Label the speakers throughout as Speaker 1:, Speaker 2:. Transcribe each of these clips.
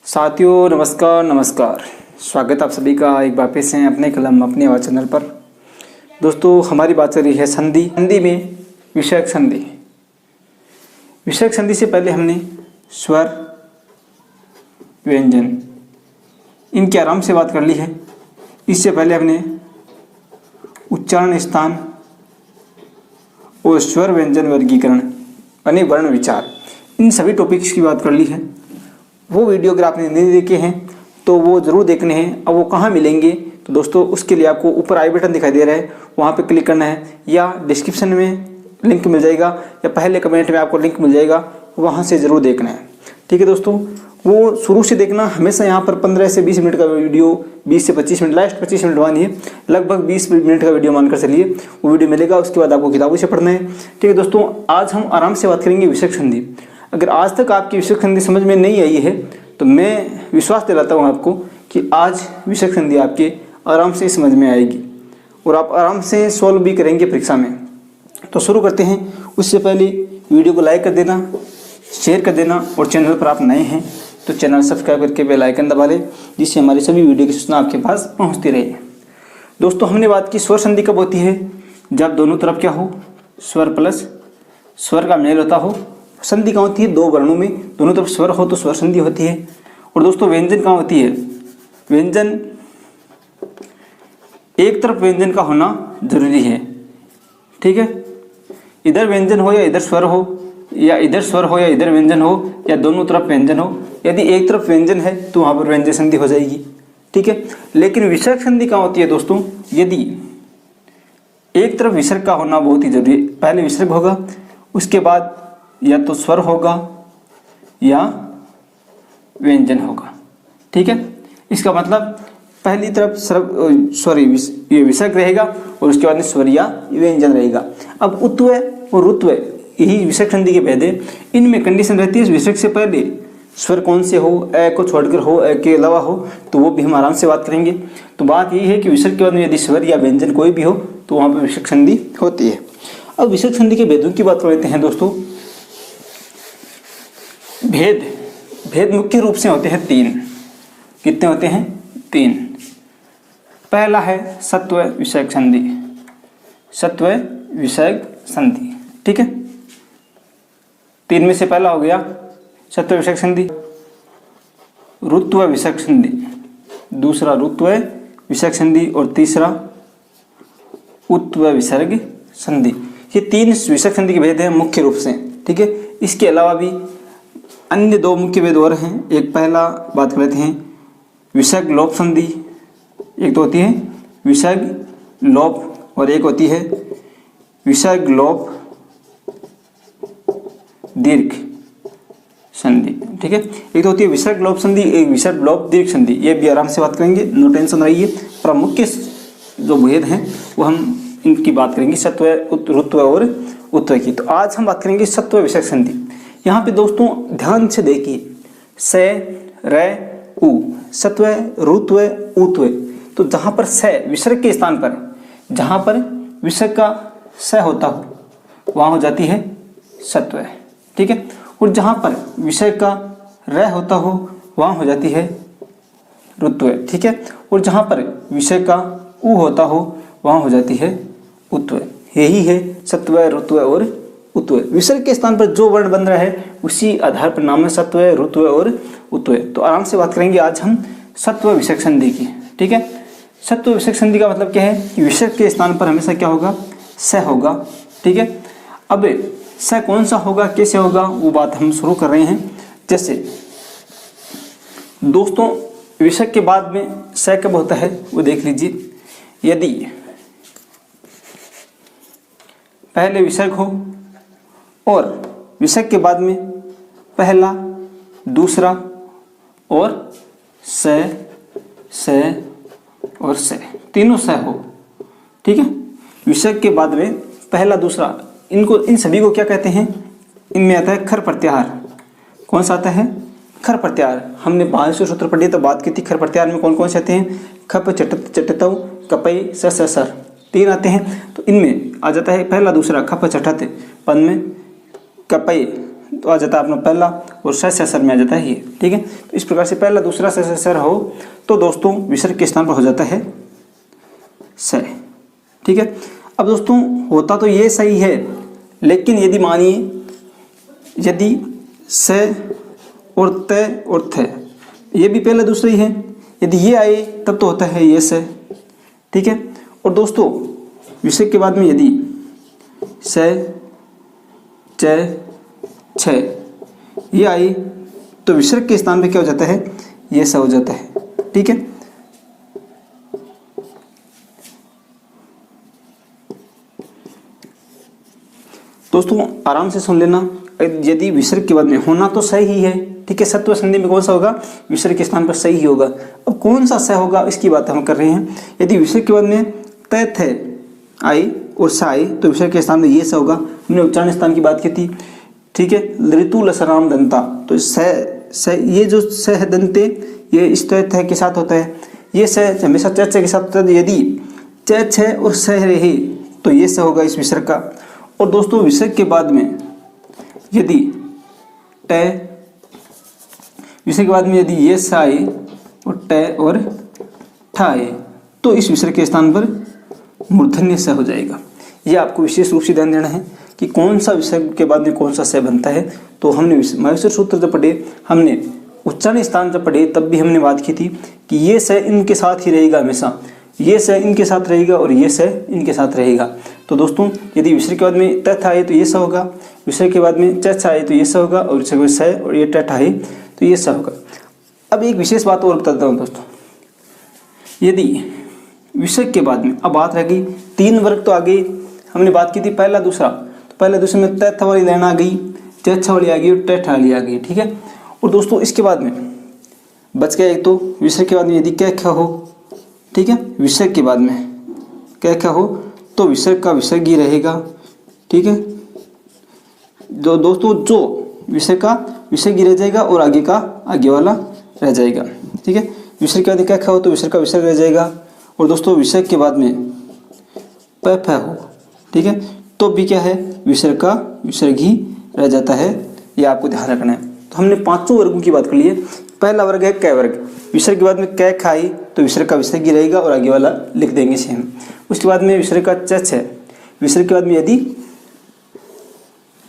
Speaker 1: साथियों नमस्कार नमस्कार। स्वागत आप सभी का एक बार फिर से अपने कलम अपनी आवाज़ चैनल पर। दोस्तों हमारी बात चल रही है संधि में विषयक संधि। विषयक संधि से पहले हमने स्वर व्यंजन इनकी आराम से बात कर ली है। इससे पहले हमने उच्चारण स्थान और स्वर व्यंजन वर्गीकरण यानी वर्ण विचार इन सभी टॉपिक्स की बात कर ली है। वो वीडियो अगर आपने नहीं देखे हैं तो वो ज़रूर देखने हैं। अब वो कहाँ मिलेंगे तो दोस्तों उसके लिए आपको ऊपर आई बटन दिखाई दे रहा है, वहाँ पे क्लिक करना है या डिस्क्रिप्शन में लिंक मिल जाएगा या पहले कमेंट में आपको लिंक मिल जाएगा, वहाँ से ज़रूर देखना है। ठीक है दोस्तों, वो शुरू से देखना। हमेशा यहाँ पर 15 से 20 मिनट का वीडियो, 20 से 25 मिनट, लास्ट 25 मिनट मानिए, लगभग 20 मिनट का वीडियो मानकर चलिए वो वीडियो मिलेगा। उसके बाद आपको किताबों से पढ़ना है। ठीक है दोस्तों, आज हम आराम से बात करेंगे विषयक संधि। अगर आज तक आपकी विषयक संधि समझ में नहीं आई है तो मैं विश्वास दिलाता हूँ आपको कि आज विषयक संधि आपके आराम से समझ में आएगी और आप आराम से सॉल्व भी करेंगे परीक्षा में। तो शुरू करते हैं। उससे पहले वीडियो को लाइक कर देना, शेयर कर देना और चैनल पर आप नए हैं तो चैनल सब्सक्राइब करके बेल आइकन दबा लें, जिससे हमारी सभी वीडियो की सूचना आपके पास पहुँचती रहे। दोस्तों हमने बात की स्वर संधि कब होती है, जब दोनों तरफ क्या हो, स्वर प्लस स्वर का मेल होता हो। संधि कहाँ होती है, दो वर्णों में दोनों तरफ स्वर हो तो स्वर संधि होती है। और दोस्तों व्यंजन कहाँ होती है, व्यंजन एक तरफ व्यंजन का होना जरूरी है। ठीक है, इधर व्यंजन हो या इधर स्वर हो, या इधर स्वर हो या इधर व्यंजन हो, या दोनों तरफ व्यंजन हो। यदि एक तरफ व्यंजन है तो वहाँ पर व्यंजन संधि हो जाएगी। ठीक है, लेकिन विसर्ग संधि कहाँ होती है दोस्तों, यदि एक तरफ विसर्ग का होना बहुत ही जरूरी है। पहले विसर्ग होगा, उसके बाद या तो स्वर होगा या व्यंजन होगा। ठीक है, इसका मतलब पहली तरफ ये विसर्ग रहेगा और उसके बाद में स्वर या व्यंजन रहेगा। अब उत्व और रुत्व यही विसर्ग संधि के भेद है। इनमें कंडीशन रहती है विसर्ग से पहले स्वर कौन से हो, ए को छोड़कर हो, ए के अलावा हो, तो वो भी हम आराम से बात करेंगे। तो बात यही है कि विसर्ग के बाद में यदि स्वर या व्यंजन कोई भी हो तो वहाँ पर विसर्ग संधि होती है। अब विसर्ग संधि के भेदों की बात कर लेते हैं दोस्तों। भेद मुख्य रूप से होते हैं तीन। कितने होते हैं, तीन। पहला है सत्व विषयक संधि, सत्व विषयक संधि। ठीक है, तीन में से पहला हो गया सत्व विषयक संधि। रुत्व विषयक संधि, दूसरा रुत्व विषयक संधि और तीसरा उत्व विसर्ग संधि। ये तीन विषयक संधि के भेद हैं मुख्य रूप से। ठीक है, इसके अलावा भी अन्य दो मुख्य भेद और हैं। एक पहला बात कर लेते हैं विसर्ग लोप संधि, एक तो होती है विसर्ग लोप और एक होती है विसर्ग लोप दीर्घ संधि। ठीक है, एक तो होती है विसर्ग लोप संधि, एक विसर्ग लोप दीर्घ संधि। ये भी आराम से बात करेंगे, नो टेंशन रहिए। प्रमुख जो भेद हैं वो हम इनकी बात करेंगे, सत्व रुत्व और उत्व की। तो आज हम बात करेंगे सत्व विषयक संधि। यहाँ पे दोस्तों ध्यान से देखिए, स र उ, सत्व रुत्व उत्व। तो जहाँ पर स विसर्ग के स्थान पर, जहाँ पर विसर्ग का स होता हो वहाँ हो जाती है सत्व। ठीक है, और जहाँ पर विसर्ग का र होता हो वहाँ हो जाती है रुत्व। ठीक है, और जहाँ पर विसर्ग का उ होता हो वहाँ हो जाती है उत्व। यही है सत्व रुत्व और उत्व। विसर्ग के स्थान पर जो वर्ण बन रहा है उसी आधार पर नाम है सत्व रुत्व और उत्व। तो आराम से बात करेंगे आज हम सत्व विषयक संधि की। ठीक है, सत्व विषयक संधि का मतलब क्या है कि विसर्ग के स्थान पर हमेशा क्या होगा, स होगा। ठीक है, अब स कौन सा होगा, कैसे होगा, वो बात हम शुरू कर रहे हैं। जैसे दोस्तों विसर्ग के बाद में स कब होता है वो देख लीजिए। यदि पहले विसर्ग हो और विसर्ग के बाद में पहला, दूसरा और स और स, तीनों स हो। ठीक है, विसर्ग के बाद में पहला, दूसरा, इन सभी को क्या कहते हैं, इनमें आता है खर प्रत्याहार। कौन सा आता है, खर प्रत्याहार। हमने 500 सूत्र पढ़े तो बात की थी खर प्रत्याहार में कौन कौन से आते हैं, खप चटतव कपई सर, तीन आते हैं। तो इनमें आ जाता है पहला, दूसरा, खप चटत, पद में कपई तो आ जाता है अपना पहला, और स से सर में आ जाता है ये। ठीक है, तो इस प्रकार से पहला दूसरा स से सर हो तो दोस्तों विसर्ग के स्थान पर हो जाता है स। ठीक है, अब दोस्तों होता तो ये सही है, लेकिन यदि मानिए यदि स और त और थ ये भी पहला दूसरा ही है, यदि ये आए तब तो होता है ये स। ठीक है, और दोस्तों विसर्ग के बाद में यदि स च छ ये आई तो विसर्ग के स्थान पे क्या हो जाता है, ये स हो जाता है। ठीक है, दोस्तों आराम से सुन लेना, यदि विसर्ग के बाद में होना तो सही ही है। ठीक है, सत्व संधि में कौन सा होगा, विसर्ग के स्थान पर सही ही होगा। अब कौन सा स होगा इसकी बात हम कर रहे हैं। यदि विसर्ग के बाद में त थ आई और स आई तो विसर्ग के स्थान में ये स होगा। हमने उच्चारण स्थान की बात की थी। ठीक है, ऋतु लसराम दंता, तो स ये जो स है दंते ये इस थ के साथ होता है, ये स हमेशा च के साथ होता है। यदि च छ और स रहे तो ये स होगा इस विसर्ग का। और दोस्तों विसर्ग के बाद में यदि ट, विसर्ग के बाद में यदि ये स आए और ट और ठ आए तो इस विसर्ग के स्थान पर मूर्धन्य स हो जाएगा। ये आपको विशेष रूप से ध्यान देना है कि कौन सा विसर्ग के बाद में कौन सा स बनता है। तो हमने माहेश्वर सूत्र जब पढ़े, हमने उच्चारण स्थान जब पढ़े, तब भी हमने बात की थी कि ये स इनके साथ ही रहेगा हमेशा, ये स इनके साथ रहेगा और ये स इनके साथ रहेगा। तो दोस्तों यदि विसर्ग के बाद में त आए तो ये स होगा, विसर्ग के बाद में च आए तो ये स होगा, और विसर्ग में स और ये ट आए तो ये स होगा। अब एक विशेष बात और बताता हूँ दोस्तों, यदि विसर्ग के बाद में अब बात रह गई, 3 वर्ग तो आगे हमने बात की थी, पहला दूसरा, तो पहले दूसरे में त वाली लाइन आ गई, च वाली आ गई और ट वाली आ गई। ठीक है, और दोस्तों इसके बाद में बच गया एक तो विसर्ग के बाद में यदि क ख हो। ठीक है, विसर्ग के बाद में क ख हो तो विसर्ग का विसर्ग ही रहेगा। ठीक है, जो दोस्तों जो विसर्ग का विसर्ग ही रह जाएगा और आगे का आगे वाला रह जाएगा। ठीक है, विसर्ग के बाद क ख हो तो विसर्ग का विसर्ग रह जाएगा। और दोस्तों विसर्ग के बाद में प फ हो, ठीक है, तो भी क्या है, विसर्ग का विसर्ग ही रह जाता है। ये आपको ध्यान रखना है। तो हमने 5 वर्गों की बात कर ली है। पहला वर्ग है क वर्ग, विसर्ग के बाद में क खाई तो विसर्ग का विसर्ग ही रहेगा और आगे वाला लिख देंगे सेम। उसके बाद में विसर्ग का च है, विसर्ग के बाद में यदि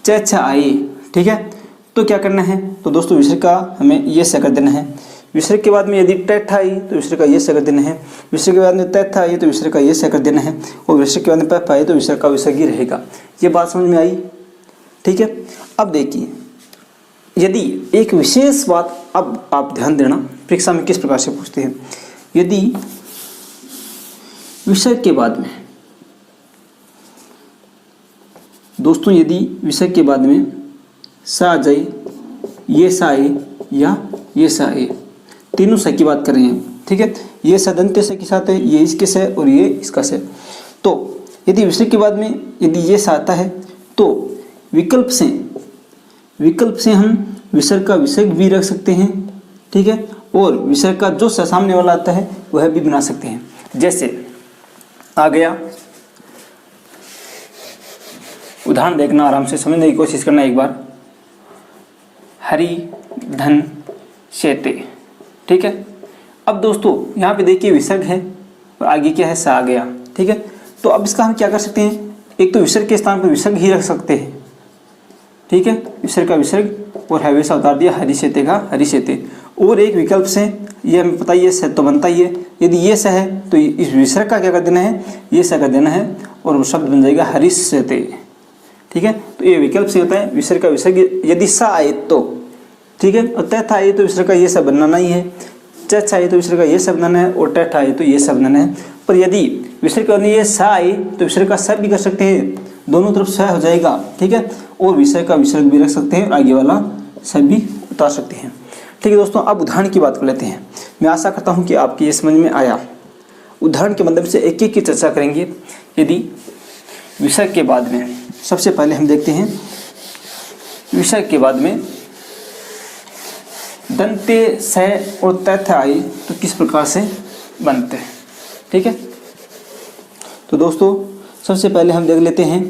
Speaker 1: च आई, ठीक है, तो क्या करना है, तो दोस्तों विसर्ग का हमें ये स कर देना है। विसर्ग के बाद में यदि ट आई तो विसर्ग का ये स कर देना है, विसर्ग के बाद में त आई तो विसर्ग का ये स कर देना है, और विसर्ग के बाद में प आई तो विसर्ग का विसर्ग ही रहेगा। ये बात समझ में आई। ठीक है, अब देखिए यदि एक विशेष बात, अब आप ध्यान देना परीक्षा में किस प्रकार से पूछते हैं। यदि विसर्ग के बाद में दोस्तों, यदि विसर्ग के बाद में स आ जाए, ये स आए या ये स आए, तीनों स की बात कर रहे हैं। ठीक है, ये स दंत्य स के साथ है, ये इसके स और ये इसका स। तो यदि विसर्ग के बाद में यदि ये स आता है तो विकल्प से हम विसर्ग का विसर्ग भी रख सकते हैं। ठीक है, और विसर्ग का जो स सामने वाला आता है वह भी बना सकते हैं। जैसे आ गया, उदाहरण देखना, आराम से समझने की कोशिश करना एक बार। हरि धन शेते। ठीक है, अब दोस्तों यहाँ पे देखिए विसर्ग है और आगे क्या है, स आ गया। ठीक है, तो अब इसका हम क्या कर सकते हैं, एक तो विसर्ग के स्थान पर विसर्ग ही रख सकते हैं। ठीक है, विसर्ग का विसर्ग और हवेसा उतार दिया, हरि शेते का हरि शेते। और एक विकल्प से, ये हमें पता ही है, स तो बनता ही है, यदि ये स है तो इस विसर्ग का क्या कर देना है, ये स कर देना है और वो शब्द बन जाएगा हरि शेते। ठीक है, तो ये विकल्प से होता है, विसर्ग का विसर्ग यदि स आए तो, ठीक है, और त आए तो विसर्ग का ये स बनाना ही है, च आए तो विसर्ग का ये स बनाना है, और ट आए तो ये स बनाना है। पर यदि विसर्ग के बाद ये स आए तो विसर्ग का स भी कर सकते हैं, दोनों तरफ स हो जाएगा। ठीक है, और विसर्ग का विसर्ग भी रख सकते हैं और आगे वाला स भी उतार सकते हैं। ठीक है दोस्तों, अब उदाहरण की बात कर लेते हैं। मैं आशा करता हूँ कि आपकी ये समझ में आया। उदाहरण के मदद से एक एक की चर्चा करेंगे। यदि विसर्ग के बाद में सबसे पहले हम देखते हैं, विसर्ग के बाद में दंते स और त आए तो किस प्रकार से बनते हैं। ठीक है, तो दोस्तों सबसे पहले हम देख लेते हैं,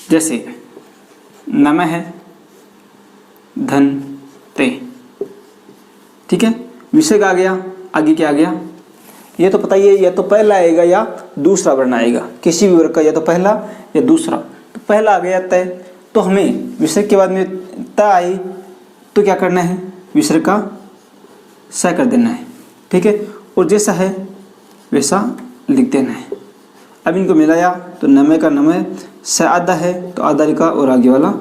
Speaker 1: जैसे नमः धन्ते। ठीक है, विसर्ग आ गया, आगे क्या आ गया ये तो पता ही है, या तो पहला आएगा या दूसरा वर्ण आएगा, किसी भी वर्ग का या तो पहला या दूसरा। तो पहला आ गया तय, तो हमें विसर्ग के बाद में त आई तो क्या करना है, विसर्ग का स कर देना है। ठीक है, और जैसा है वैसा लिख देना है। अब इनको मिलाया तो नमः का नमः, स आधा है तो आधा लिखा और आगे वाला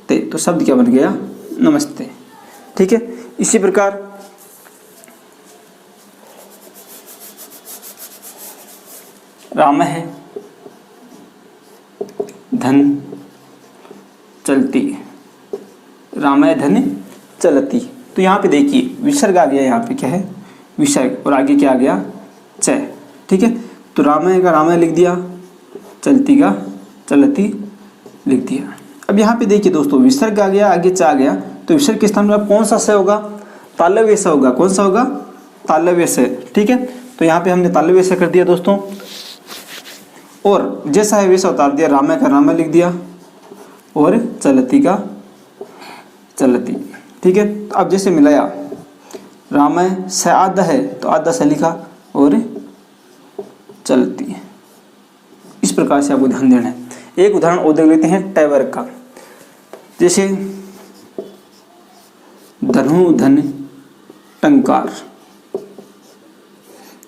Speaker 1: ते, तो शब्द क्या बन गया, नमस्ते। ठीक है, इसी प्रकार राम है धन चलती, राम है धन चलती। तो यहाँ पे देखिए विसर्ग आ गया, यहाँ पे क्या है विसर्ग, और आगे क्या आ गया च। ठीक है, तो रामायण का रामायण लिख दिया, चलती का चलती लिख दिया। अब यहाँ पे देखिए दोस्तों विसर्ग आ गया, आगे च आ गया, तो विसर्ग के स्थान पर कौन सा स होगा, तालव्य स होगा। कौन सा होगा, तालव्य स। ठीक है, तो यहाँ पे हमने तालव्य स कर दिया दोस्तों, और जैसा है वैसा उतार दिया, रामायण का रामायण लिख दिया और चलती का चलती। ठीक है, तो अब जैसे मिलाया रामायण स आधा है तो आधा स लिखा और चलती। इस प्रकार से आपको ध्यान देना है। एक उदाहरण और देख लेते हैं ट वर्ग का, जैसे धनु धन टंकार,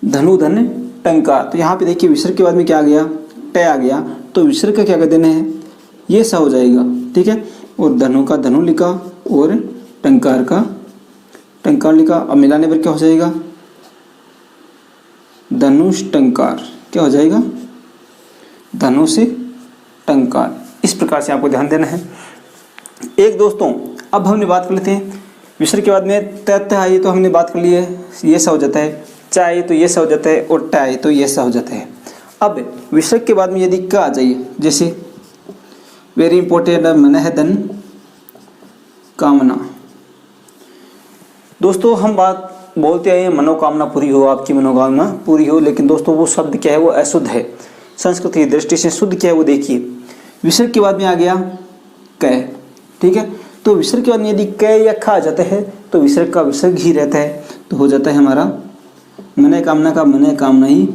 Speaker 1: धनु धन टंकार। तो यहाँ पे देखिए विसर्ग के बाद में क्या आ गया, ट आ गया, तो विसर्ग का क्या कर देना है, ये सा हो जाएगा। ठीक है, और धनु का धनु लिखा और टंकार का टंकार लिखा। अब मिलाने पर क्या हो जाएगा, धनुष टंकार, क्या हो जाएगा, धनुष टंकार। इस प्रकार से आपको ध्यान देना है। एक दोस्तों अब हमने बात कर लेते हैं विसर्ग के बाद में त आई तो हमने बात कर ली है, ये सा हो जाता है, च आई तो ये सा हो जाता है, और ट आई तो ये सा हो जाता है। अब विसर्ग के बाद में यदि क आ जाइए, जैसे वेरी इंपॉर्टेंट मनः धन कामना। दोस्तों हम बात बोलते आए मनोकामना पूरी हो, आपकी मनोकामना पूरी हो, लेकिन दोस्तों वो शब्द क्या है, वो अशुद्ध है। संस्कृत की दृष्टि से शुद्ध क्या है वो देखिए, विसर्ग के बाद में आ गया क। ठीक है, तो विसर्ग के बाद में यदि क या ख आ जाता है तो विसर्ग का विसर्ग ही रहता है, तो हो जाता है हमारा मन कामना का मन कामना ही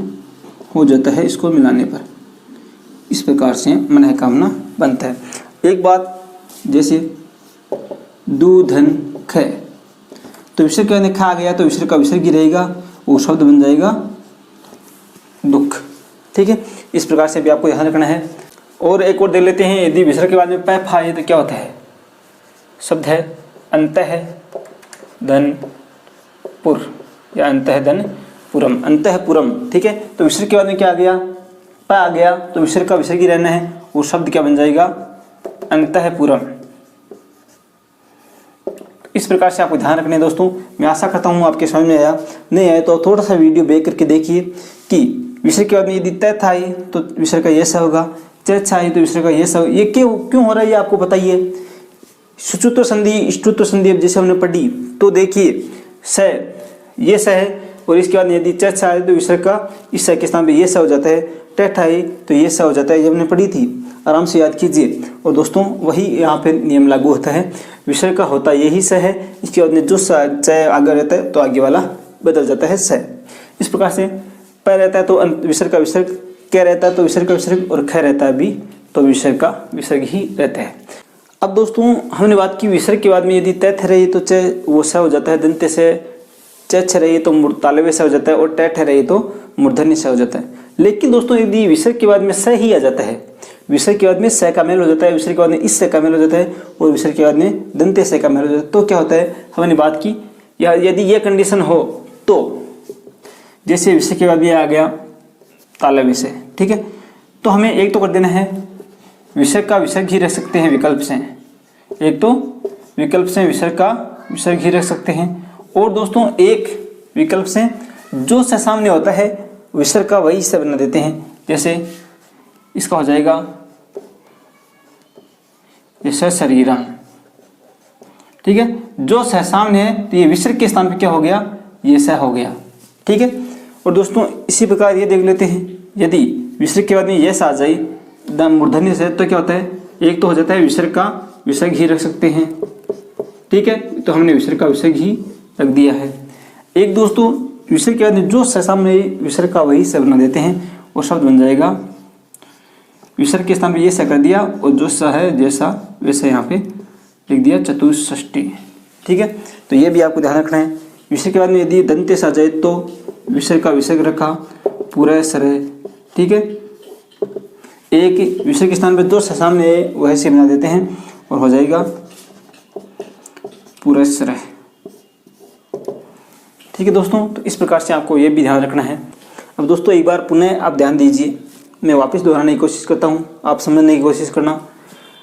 Speaker 1: हो जाता है इसको मिलाने पर। इस प्रकार से मन कामना बनता है। एक बात जैसे दूधन ख, तो विसर्ग के बाद में ख आ गया तो विसर्ग का विसर्ग ही रहेगा, वो शब्द बन जाएगा दुख। ठीक है, इस प्रकार से भी आपको ध्यान रखना है। और एक और देख लेते हैं, यदि विसर्ग के बाद में प फा आए तो क्या होता है, शब्द है अंत है धन पुर या अंत है धन पुरम, अंत है पुरम। ठीक है, तो विसर्ग के बाद में क्या आ गया, प आ गया, तो विसर्ग का विसर्ग ही रहना है, वो शब्द क्या बन जाएगा, अंत है पुरम। इस प्रकार से आपको ध्यान रखना है दोस्तों। मैं आशा करता हूँ आपके समझ में आया, नहीं आया तो थोड़ा सा वीडियो बैक करके देखिए कि विसर्ग के बाद में यदि त था आई तो विसर्ग का ये सा होगा, च आई तो विसर्ग का ये सा। ये क्यों हो रहा है ये आपको बताइए। सुचुत्व संधि इष्टुत्व संधि अब जैसे हमने पढ़ी तो देखिए स ये स है, और इसके बाद यदि च आए तो विसर्ग का इस स के स्थान पे ये सा हो जाता है, ट आई तो ये सा हो जाता है। ये हमने पढ़ी थी, आराम से याद कीजिए। और दोस्तों वही यहाँ पे नियम लागू होता है, विसर्ग का होता यही स है, इसके बाद में जो च आगे रहता है तो आगे वाला बदल जाता है स। इस प्रकार से प रहता है तो विसर्ग का विसर्ग, क रहता है तो विसर्ग का विसर्ग, और ख रहता है भी तो विसर्ग का विसर्ग ही रहता है। अब दोस्तों हमने बात की विसर्ग के बाद में यदि त रही तो च वो स हो जाता है दंते से, च रही तो तालव्य से हो जाता है, और ट रही तो मूर्धन्य से हो जाता है। लेकिन दोस्तों यदि विसर्ग के बाद में स ही आ जाता है, विसर्ग के बाद में स का मेल हो जाता है, विसर्ग के बाद में इस से का मेल हो जाता है, और विसर्ग के बाद में दंते से का मेल हो जाता है, तो क्या होता है, हमने बात की या यदि ये कंडीशन हो तो जैसे विसर्ग के बाद ये आ गया तालव्य से। ठीक है, तो हमें एक तो कर देना है, विसर्ग का विसर्ग ही रख सकते हैं विकल्प से, एक तो विकल्प से विसर्ग का विसर्ग ही रख सकते हैं, और दोस्तों एक विकल्प से जो से सामने होता है विसर्ग का वही से बना देते हैं। जैसे इसका हो जाएगा जैसे शरीरम। ठीक है, जो स सामने है तो ये विसर्ग के स्थान पे क्या हो गया, ये स हो गया। ठीक है, और दोस्तों इसी प्रकार ये देख लेते हैं, यदि विसर्ग के बाद में ये स आ जाए मूर्धन्य से तो क्या होता है, एक तो हो जाता है विसर्ग का विसर्ग ही रख सकते हैं। ठीक है, तो हमने विसर्ग का विसर्ग ही रख दिया है। एक दोस्तों विसर्ग के बाद में जो सामने विसर्ग का वही स बना देते हैं, वो शब्द बन जाएगा, विसर्ग के स्थान पे ये स कर दिया और जो स है जैसा वैसा यहाँ पे लिख दिया चतुष्षष्टि। ठीक है, तो ये भी आपको ध्यान रखना है। विसर्ग के बाद में यदि दंते से आ जाए तो विसर्ग का विसर्ग रखा, पूरा सर है। ठीक है, एक विसर्ग के स्थान पे जो सामने है वह से बना देते हैं और हो जाएगा पूरा सर है। ठीक है दोस्तों, तो इस प्रकार से आपको ये भी ध्यान रखना है। अब दोस्तों एक बार पुनः आप ध्यान दीजिए, मैं वापस दोहराने की कोशिश करता हूँ, आप समझने की कोशिश करना।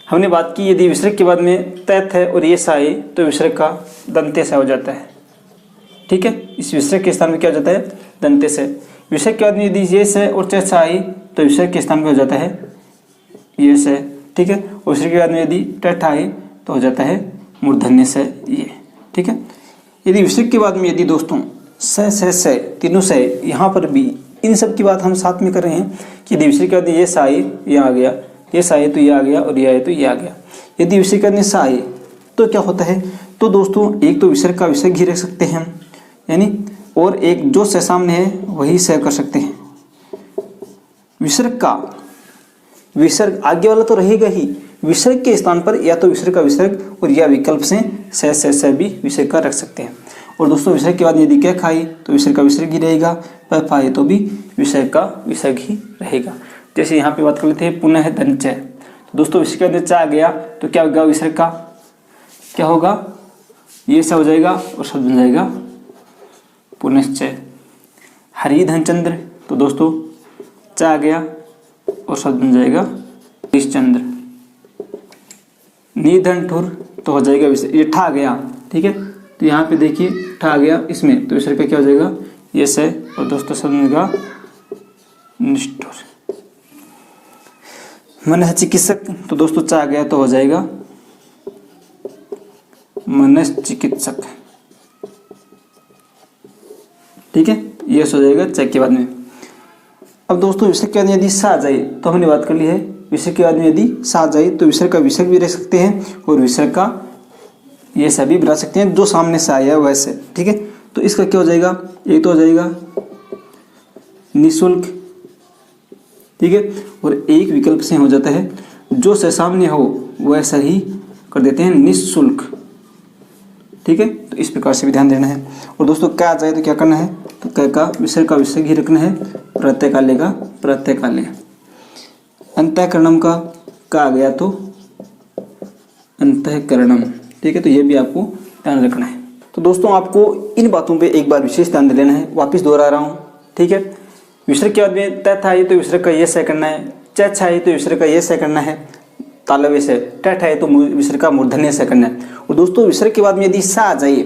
Speaker 1: हमने बात की यदि विसर्ग के बाद में तैथ है और ये सा आए तो विसर्ग का दंते से हो जाता है। ठीक है, इस विसर्ग के स्थान में क्या हो जाता है, दंते से। विसर्ग के बाद में यदि ये से और च आए तो विसर्ग के स्थान पर हो जाता है ये से। ठीक है, और विसर्ग के बाद में यदि टठ आए तो हो जाता है मूर्धन्य से ये। ठीक है, यदि विसर्ग के बाद में यदि दोस्तों स तीनों से, यहाँ पर भी इन सब की बात हम साथ में कर रहे हैं कि यदि विसर्ग के बाद ये सा आए ये आ गया, ये सा आए तो ये आ गया और ये आए तो ये आ गया। यदि विसर्ग के बाद सा आए तो क्या होता है, तो दोस्तों एक तो विसर्ग का विसर्ग ही रख सकते हैं हम, यानी और एक जो स सामने है वही स कर सकते हैं। विसर्ग का विसर्ग आगे वाला तो रहेगा ही, विसर्ग के स्थान पर या तो विसर्ग का विसर्ग और या विकल्प से स भी विसर्ग का रख सकते हैं। और दोस्तों विसर्ग के बाद यदि क्या खाए तो विसर्ग का विसर्ग ही रहेगा, प पाए तो भी विसर्ग का विसर्ग ही रहेगा। जैसे यहाँ पे बात कर लेते हैं पुनः दंच। तो दोस्तों विसर्ग के बाद च आ गया तो क्या होगा, विसर्ग का क्या होगा, ये सा हो जाएगा और शब्द बन जाएगा पुनश्च। हरिधन चंद्र, तो दोस्तों च आ गया और शब्द बन जाएगा हरिश्चंद्र। निधन ठुर, तो हो जाएगा विसर्ग, ये ठा गया। ठीक है, तो यहाँ पे देखिए ठा गया इसमें, तो विसर्ग का क्या हो जाएगा, ये से और दोस्तों शब्द बनेगा निष्ठुर। मन है चिकित्सक, तो दोस्तों च आ गया तो हो जाएगा मनश्चिकित्सक। ठीक है, ये हो जाएगा च के बाद में। अब दोस्तों विसर्ग के बाद में यदि सा आ जाए तो हमने बात कर ली है, विसर्ग के बाद में यदि सा आ जाए तो विसर्ग का विसर्ग भी रख सकते हैं और विसर्ग का ये सभी बना सकते हैं जो सामने से आया है वैसे। ठीक है, तो इसका क्या हो जाएगा, एक तो हो जाएगा निःशुल्क। ठीक है, और एक विकल्प से हो जाता है जो से सामने हो वैसा ही कर देते हैं निःशुल्क। ठीक है, तो इस प्रकार से भी ध्यान देना है। और दोस्तों क्या आ जाए तो क्या करना है, तो क का विसर्ग ही रखना है, प्रत्यय काले का प्रत्यय काले। अंतःकरणम का आ गया तो अंतःकरणम। ठीक है, तो ये भी आपको ध्यान रखना है। तो दोस्तों आपको इन बातों पे एक बार विशेष ध्यान देना है, वापस दोहरा रहा हूँ। ठीक है, विसर्ग के बाद में तथ आए तो विसर्ग का ये स करना है, च आए तो विसर्ग का ये स करना है तालव्य से, टठ आए तो विसर्ग का मूर्धन्य से करना है। और दोस्तों विसर्ग के बाद में यदि सा आ जाए,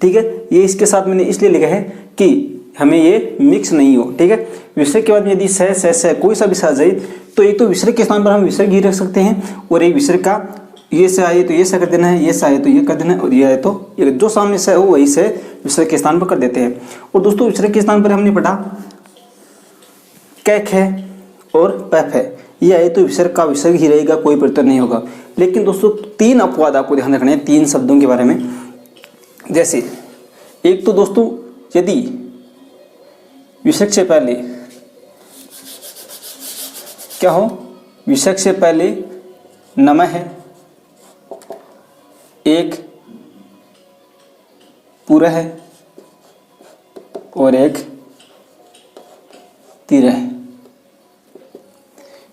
Speaker 1: ठीक है, ये इसके साथ मैंने इसलिए लिखा है कि हमें ये मिक्स नहीं हो। ठीक है, विसर्ग के बाद में यदि स कोई सा भी सा आ जाए तो एक तो विसर्ग के स्थान पर हम विसर्ग ही रख सकते हैं और एक विसर्ग का ये से आए तो ये से कर देना है, ये से आए तो ये कर देना है और ये आए तो ये, जो सामने से हो वही से विसर्ग के स्थान पर कर देते हैं। और दोस्तों विसर्ग के स्थान पर हमने पढ़ा कैक है और पैफ है, ये आए तो विसर्ग का विसर्ग ही रहेगा, कोई परिवर्तन नहीं होगा। लेकिन दोस्तों तीन अपवाद आपको ध्यान रखना है तीन शब्दों के बारे में। जैसे एक तो दोस्तों यदि विसर्ग से पहले क्या हो, विसर्ग से पहले नमः है, एक पूरा है और एक तीर है।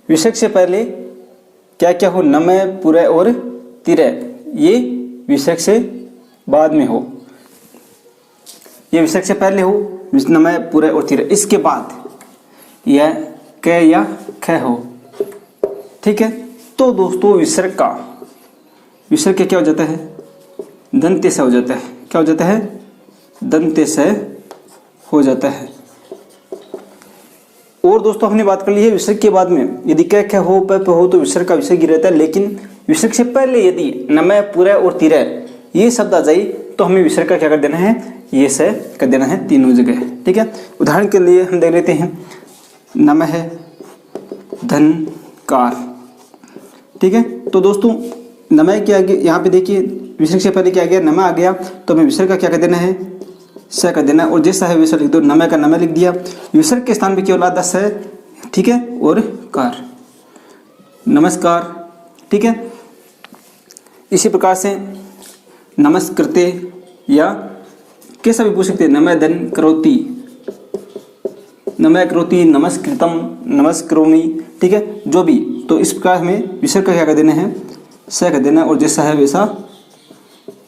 Speaker 1: विसर्ग से पहले क्या क्या हो, नमः, पूरा और तीर, ये विसर्ग से बाद में हो, ये विसर्ग से पहले हो नमः, पूरा और तीर, इसके बाद यह क या ख हो। ठीक है, तो दोस्तों विसर्ग क्या हो जाता है, दंते से हो जाता है। क्या हो जाता है, दंते से हो जाता है। और दोस्तों हमने बात कर ली है विसर्ग के बाद में यदि क ख हो प हो तो विसर्ग का विसर्ग ही रहता है, लेकिन विसर्ग से पहले यदि नमः, पूरा और तीर ये शब्द आ जाए तो हमें विसर्ग का क्या कर देना है, ये से कर देना है तीनों जगह। ठीक है, उदाहरण के लिए हम देख लेते हैं नमः है धनकार। ठीक है, तो दोस्तों नमय के आगे यहाँ पे देखिए विसर्ग से पहले क्या आ गया, नमः आ गया, तो हमें विसर्ग का क्या कर देना है, स कर देना है। और जैसा है वैसा लिख दो, नमय का नमय लिख दिया, विसर्ग के स्थान पे केवल आता स, ठीक है, और कार, नमस्कार, ठीक है। इसी प्रकार से नमस्कृते या कैसा भी पूछ सकते हैं, नमः धन करोति, नमः करोति, नमस्कृतम, नमस्करोमि, ठीक है, जो भी। तो इस प्रकार हमें विसर्ग का क्या कर देना है, स कर देना, और जैसा है वैसा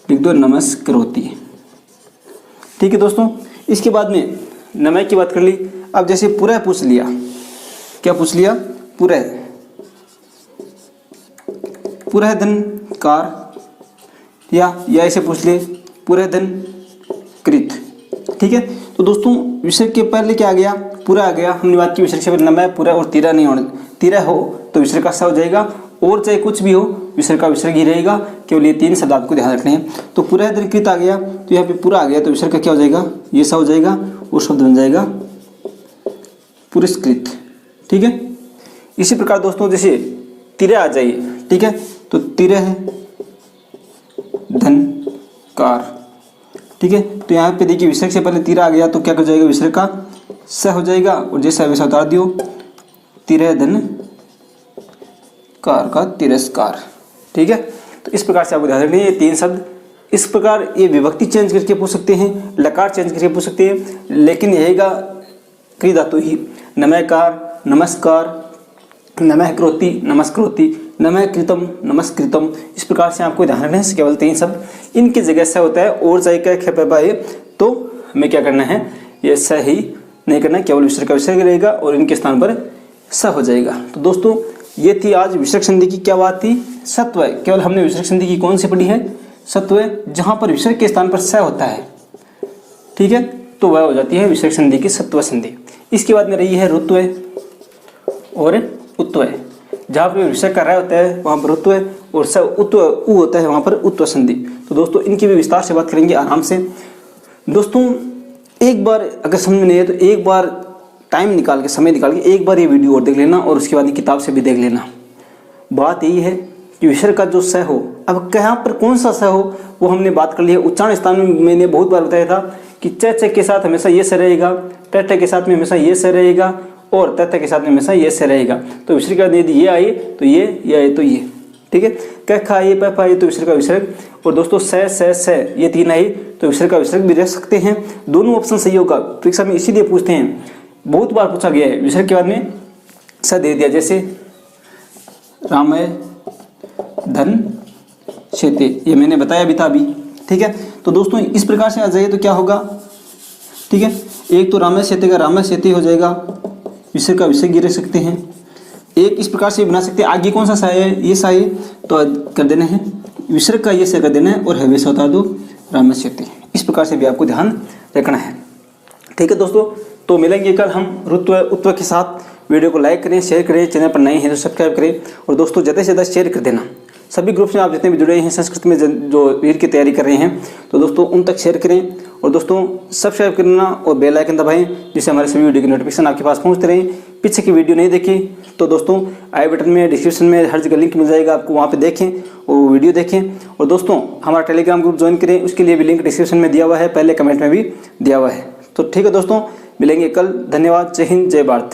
Speaker 1: लिख दो, नमस्करोति, ठीक है दोस्तों। इसके बाद में नमः की बात कर ली। अब जैसे पुरः पूछ लिया, क्या पूछ लिया, पुरः, पुरः धन कार, या ऐसे पूछ ले, पुरः धन कृत, ठीक है। तो दोस्तों विसर्ग के पहले क्या आ गया, पुरः आ गया। हमने बात की विसर्ग से पहले नमः, पुरः और तिरः नहीं होना, तिरः हो तो विसर्ग का स हो जाएगा, और चाहे कुछ भी हो विसर्ग का विसर्ग ही रहेगा। केवल ये 3 शब्द आपको ध्यान रखने हैं। तो पुरः धन कृत आ गया, तो यहाँ पे पूरा आ गया, तो विसर्ग का क्या हो जाएगा, ये स हो जाएगा, और शब्द बन जाएगा पुरस्कृत, ठीक है। इसी प्रकार दोस्तों जैसे तिरः आ जाइए, ठीक है, तो तिरः धन कार, ठीक है। तो यहाँ पे देखिए विसर्ग से पहले तिरः आ गया, तो क्या कर जाएगा, विसर्ग का स हो जाएगा, और जैसा वैसा उतार दियो, तिरः धन कार का तिरस्कार, ठीक है। तो इस प्रकार से आपको ध्यान रखना है, ये 3 शब्द। इस प्रकार ये विभक्ति चेंज करके पूछ सकते हैं, लकार चेंज करके पूछ सकते हैं, लेकिन रहेगा क्रिया धातु ही, नमयकार, नमस्कार, नमः करोति, नमस्करोति, नमः कृतम, नमस्कृतम। इस प्रकार से आपको ध्यान रखना है, केवल 3 शब्द। इनकी जगह से होता है और चाहे क्या खे पाए, तो हमें क्या करना है, ये स ही नहीं करना, केवल विसर्ग का विसर्ग रहेगा और इनके स्थान पर स हो जाएगा। तो दोस्तों ये थी आज विसर्ग संधि की क्या बात थी, सत्वय। केवल हमने विसर्ग संधि की कौन सी पढ़ी है, सत्वय, जहाँ पर विसर्ग के स्थान पर स होता है, ठीक है, तो वह हो जाती है विसर्ग संधि की सत्व संधि। इसके बाद में रही है रुत्वय और उत्वय। जहाँ पर विसर्ग का र होता है वहाँ पर रुत्वय, और स उत्व उ होता है वहाँ पर उत्व संधि। तो दोस्तों इनकी भी विस्तार से बात करेंगे आराम से। दोस्तों एक बार अगर समझ में नहीं है तो एक बार टाइम निकाल के, समय निकाल के एक बार ये वीडियो और देख लेना, और उसके बाद किताब से भी देख लेना। बात यही है कि विसर्ग का जो स हो, अब कहाँ पर कौन सा स हो वो हमने बात कर ली है। उच्चारण स्थान में मैंने बहुत बार बताया था कि च के साथ हमेशा ये स रहेगा, ट के साथ में हमेशा ये स रहेगा, और त के साथ में हमेशा ये स रहेगा। तो विसर्ग का यदि ये आए तो ये आए तो ये, ठीक है। क ख आए प आए तो विसर्ग का विसर्ग, और दोस्तों स ये 3 आए तो विसर्ग का विसर्ग भी रख सकते हैं। दोनों ऑप्शन सही होगा। परीक्षा में इसीलिए पूछते हैं, बहुत बार पूछा गया है, विसर्ग के बाद में स दे दिया, जैसे रामय धन शेते, ये मैंने बताया भी था अभी, ठीक है। तो दोस्तों इस प्रकार से आ जाइए तो क्या होगा, ठीक है। एक तो रामय शेते का रामय शेते हो जाएगा, विसर्ग का विसर्ग गिर सकते हैं। एक इस प्रकार से बना सकते हैं, आगे कौन सा सा है, ये सा है, तो कर देना है विसर्ग का ये से कर देना है, और है वैसा उतार दो रामय शेते। इस प्रकार से भी आपको ध्यान रखना है, ठीक है दोस्तों। तो मिलेंगे कल हम रुत्व उत्व के साथ। वीडियो को लाइक करें, शेयर करें, चैनल पर नए हैं तो सब्सक्राइब करें, और दोस्तों ज़्यादा से ज़्यादा शेयर कर देना। सभी ग्रुप्स में आप जितने भी जुड़े हैं संस्कृत में जो वीर की तैयारी कर रहे हैं, तो दोस्तों उन तक शेयर करें, और दोस्तों सब्सक्राइब करना और बेल आइकन दबाएं, जिससे हमारे सभी वीडियो की नोटिफिकेशन आपके पास पहुंचते रहें। पीछे की वीडियो नहीं देखी तो दोस्तों आई बटन में, डिस्क्रिप्शन में हर जगह लिंक मिल जाएगा आपको, वहाँ पे देखें वो वीडियो देखें। और दोस्तों हमारा टेलीग्राम ग्रुप ज्वाइन करें, उसके लिए भी लिंक डिस्क्रिप्शन में दिया हुआ है, पहले कमेंट में भी दिया हुआ है। तो ठीक है दोस्तों, मिलेंगे कल। धन्यवाद। जय हिंद, जय भारत।